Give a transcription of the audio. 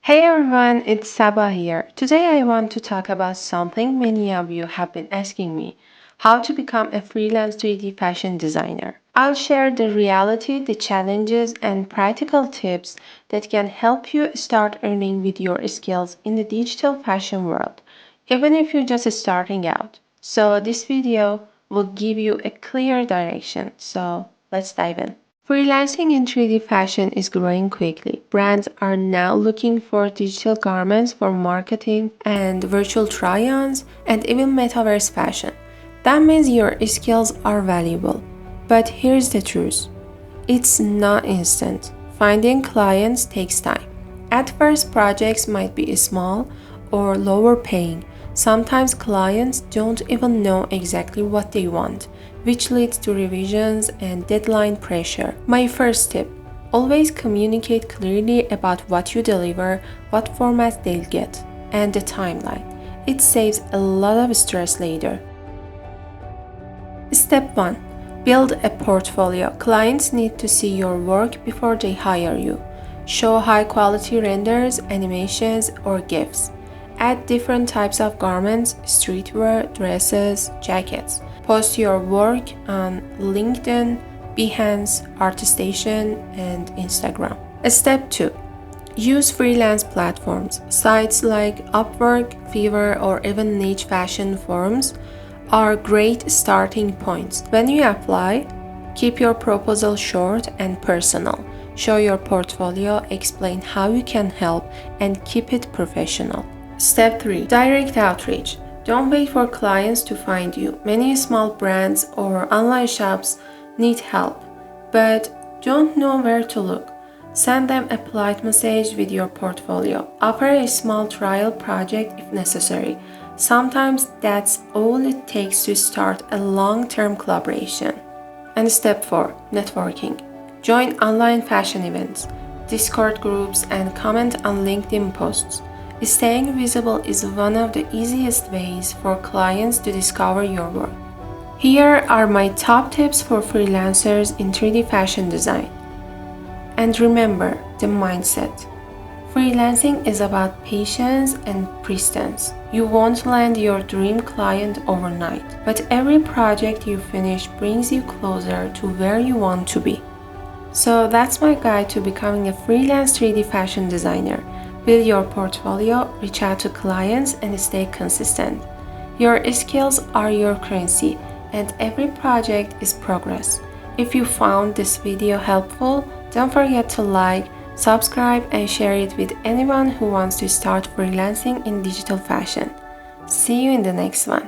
Hey everyone, it's Saba here. Today I want to talk about something many of you have been asking me, how to become a freelance 3D fashion designer. I'll share the reality, the challenges, and practical tips that can help you start earning with your skills in the digital fashion world, even if you're just starting out. So this video will give you a clear direction. So let's dive in. Freelancing in 3D fashion is growing quickly. Brands are now looking for digital garments for marketing and virtual try-ons and even metaverse fashion. That means your skills are valuable. But here's the truth. It's not instant. Finding clients takes time. At first, projects might be small or lower paying. Sometimes clients don't even know exactly what they want, which leads to revisions and deadline pressure. My first tip: always communicate clearly about what you deliver, what formats they'll get, and the timeline. It saves a lot of stress later. Step 1. Build a portfolio. Clients need to see your work before they hire you. Show high quality renders, animations, or GIFs. Add different types of garments, streetwear, dresses, jackets. Post your work on LinkedIn, Behance, ArtStation, and Instagram. Step 2. Use freelance platforms. Sites like Upwork, Fiverr, or even niche fashion forums are great starting points. When you apply, keep your proposal short and personal. Show your portfolio, explain how you can help, and keep it professional. Step 3. Direct outreach. Don't wait for clients to find you. Many small brands or online shops need help, but don't know where to look. Send them a polite message with your portfolio. Offer a small trial project if necessary. Sometimes that's all it takes to start a long-term collaboration. And step 4. Networking. Join online fashion events, Discord groups, and comment on LinkedIn posts. Staying visible is one of the easiest ways for clients to discover your work. Here are my top tips for freelancers in 3D fashion design. And remember the mindset. Freelancing is about patience and persistence. You won't land your dream client overnight, but every project you finish brings you closer to where you want to be. So that's my guide to becoming a freelance 3D fashion designer. Build your portfolio, reach out to clients, and stay consistent. Your skills are your currency, and every project is progress. If you found this video helpful, don't forget to like, subscribe, and share it with anyone who wants to start freelancing in digital fashion. See you in the next one.